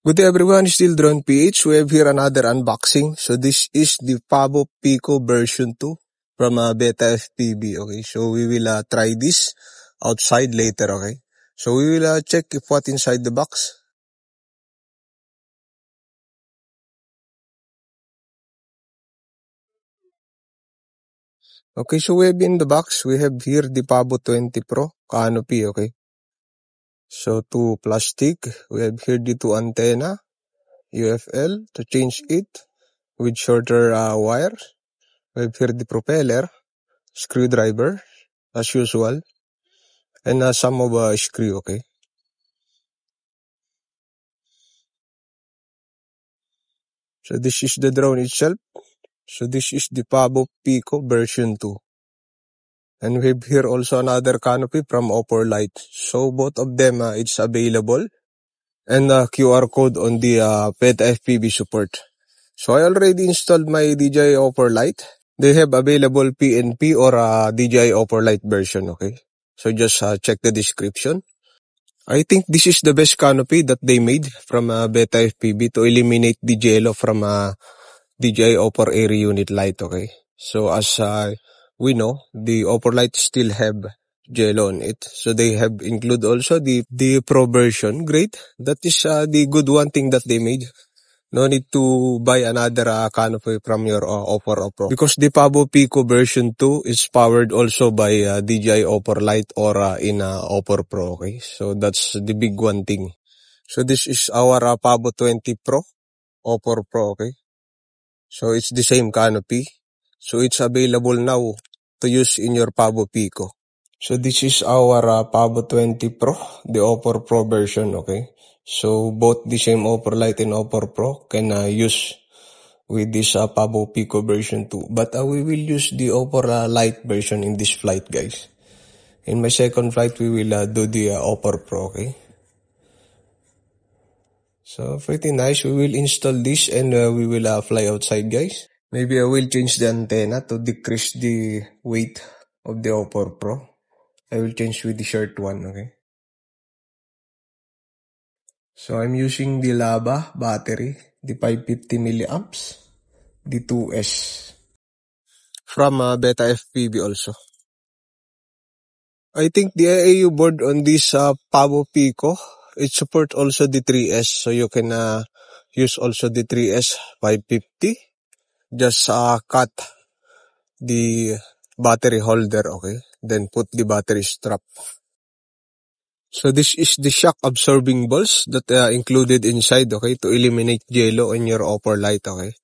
Good day everyone, still Drone PH. We have here another unboxing. So this is the Pavo Pico version 2 from Beta FPV. Okay, so we will try this outside later. Okay, so we will check if what inside the box. Okay, so we have in the box, we have here the Pavo 20 Pro canopy. Okay, so two plastic. We have here the two antenna UFL to change it with shorter wire. We have here the propeller, screwdriver as usual, and some of screw. Okay, so this is the drone itself. So this is the Pavo Pico version 2. And we have here also another canopy from Opporlight. So both of them it's available. And QR code on the PETA FPV support. So I already installed my DJI Opporlight. They have available PNP or DJI Opporlight version. Okay, so just check the description. I think this is the best canopy that they made from Beta FPV to eliminate the jello from DJI Oppo Air Unit Lite. Okay, so as we know, the Oppo Lite still have jello on it, so they have include also the Pro version. Great, that is the good one thing that they made. No need to buy another canopy from your Oppo Pro, because the Pavo Pico version 2 is powered also by DJI Oppo Lite or in Oppo Pro. Okay, so that's the big one thing. So this is our Pavo 20 Pro Oppo Pro. Okay, so it's the same canopy. So it's available now to use in your Pavo Pico. So this is our Pavo 20 Pro, the Oppo Pro version. Okay, so both the same Oppo Lite and Oppo Pro can use with this Pavo Pico version 2. But we will use the Oppo Lite version in this flight, guys. In my second flight, we will do the Oppo Pro. Okay, so pretty nice. We will install this and we will fly outside, guys. Maybe I will change the antenna to decrease the weight of the Oppo Pro. I will change with the short one, okay? So I'm using the Laba battery, the 550 milliamps, the 2S. From Beta FPV also. I think the AAU board on this Pavo Pico, it supports also the 3S. So you can use also the 3S 550. Just cut the battery holder, okay? Then put the battery strap. So this is the shock absorbing balls that included inside, okay, to eliminate jello in your Oppo Lite, okay?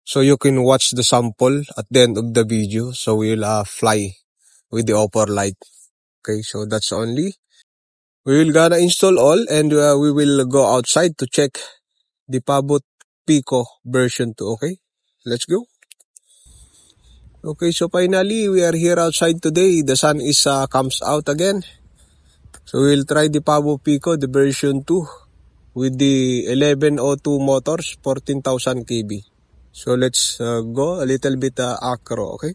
So you can watch the sample at the end of the video. So we'll fly with the Oppo Lite. Okay, so that's only. We will gonna install all and we will go outside to check the Pavo Pico version 2, okay? Let's go. Okay, so finally we are here outside today. The sun is comes out again. So we'll try the Pavo Pico, the version 2 with the 1102 motors, 14,000 kb. So let's go a little bit acro, okay?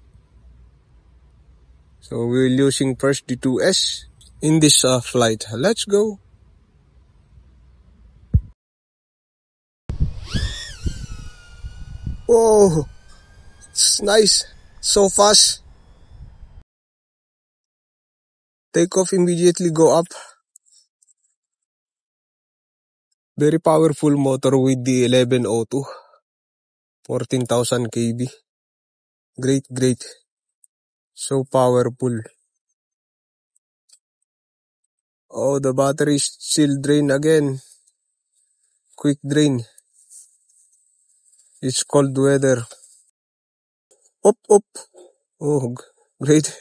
So we're using first the 2S in this flight. Let's go. Whoa, it's nice, so fast. Take off immediately, go up. Very powerful motor with the 1102, 14,000 kb. Great, great. So powerful. Oh, the battery is still drain again. Quick drain. It's cold weather. Up, up. Oh, great.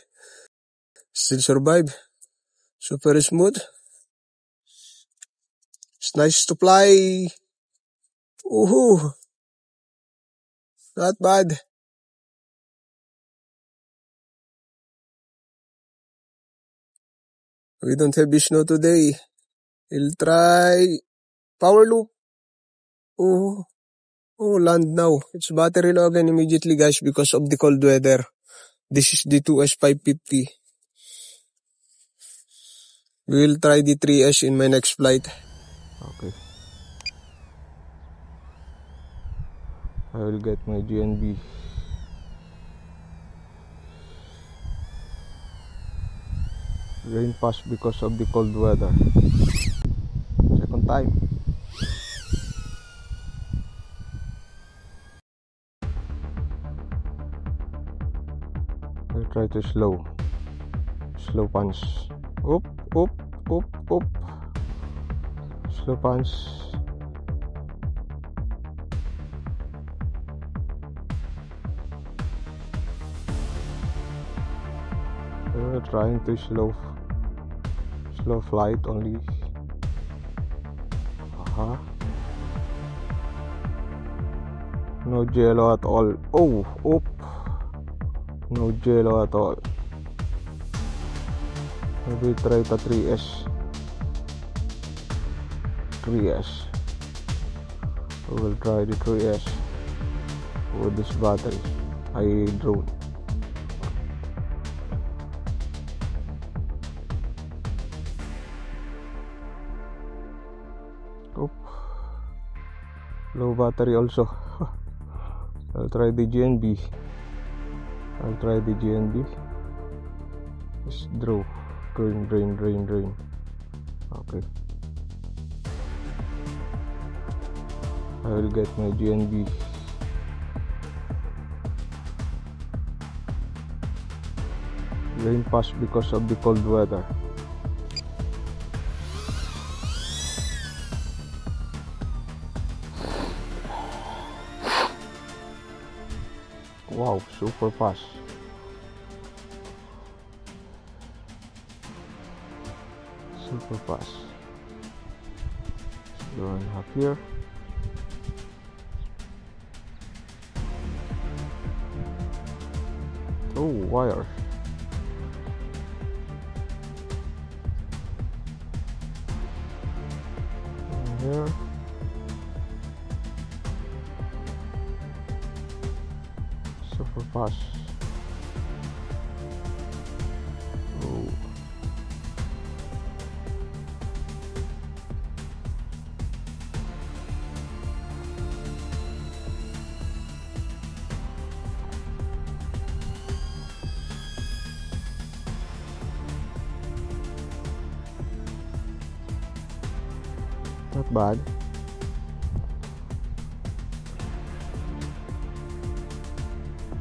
Still survive. Super smooth. It's nice to fly. Woohoo. Not bad. We don't have snow today. We'll try power loop. Oh, oh, land now. It's battery low again immediately, guys, because of the cold weather. This is the 2S550. We will try the 3S in my next flight. Okay. I will get my GNB. Rain pass because of the cold weather. Second time. I'll try to slow punch. Oop. Slow punch. Trying to slow flight only. No jello at all. Oh, no jello at all. Maybe try the 3S. We will try the 3S with this battery. I drone. Low battery also. I'll try the GNB. Just draw. Drain. Okay. I will get my GNB. Rain pass because of the cold weather. Wow, super fast. Going up here. Oh, wire. And here. Super fast. Oh. Not bad.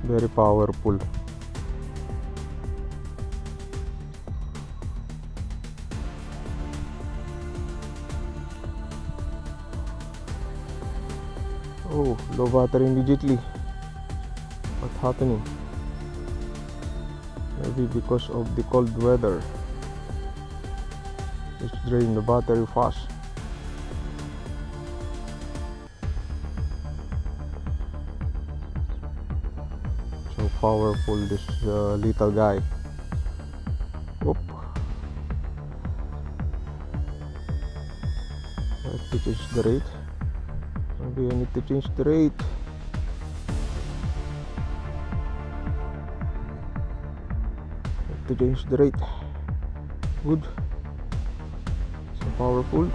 Very powerful. Oh, low battery immediately. What's happening? Maybe because of the cold weather. It's draining the battery fast. So powerful this little guy. Oop. I have to change the rate. Maybe I need to change the rate. Good. So powerful.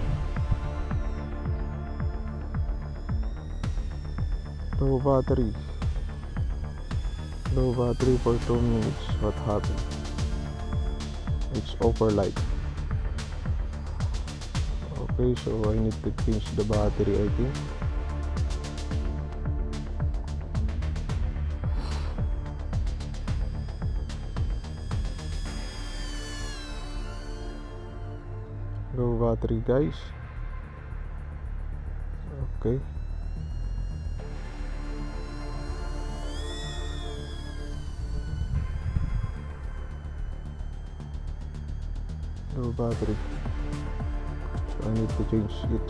Low battery for 2 minutes. What happened? It's overlight. Okay, so I need to change the battery, I think. Low battery, guys. Okay. Low battery. So I need to change it.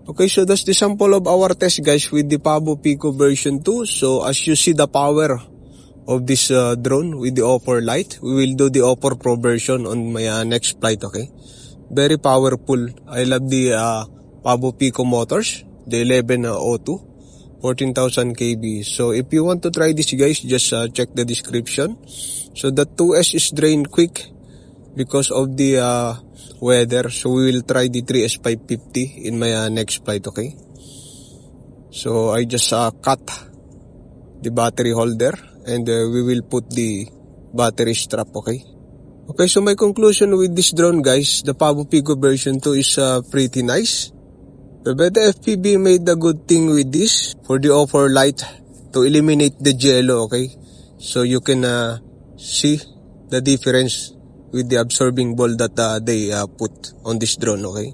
Okay, so that's the sample of our test, guys, with the Pabo Pico version 2. So as you see the power of this drone with the Oppo Lite, we will do the Oppo Pro version on my next flight, okay? Very powerful. I love the Pabo Pico motors, the 1102, 14,000 kb. So if you want to try this, guys, just check the description. So the 2S is drain quick because of the weather. So we will try the 3S550 in my next flight, okay? So I just cut the battery holder and we will put the battery strap, okay? Okay, so my conclusion with this drone, guys, the Pavo Pico version 2 is pretty nice. The Beta FPV made a good thing with this for the offer light to eliminate the jello, okay? So you can see the difference with the absorbing ball that they put on this drone, okay?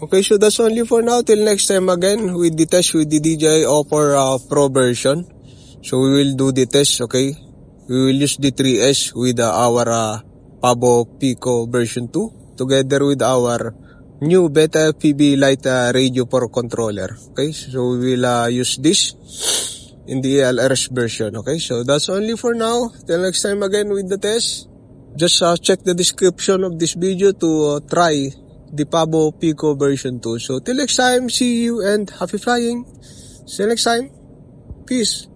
Okay, so that's only for now. Till next time again with the test with the DJI Offer Pro version. So we will do the test, okay? We will use the 3S with our Pavo Pico version 2 together with our new Beta FPV Lite radio for controller. Okay, so we will use this in the LRS version. Okay, so that's only for now. Till next time again with the test. Just check the description of this video to try the Pavo Pico version 2. So till next time, see you and happy flying. See you next time. Peace.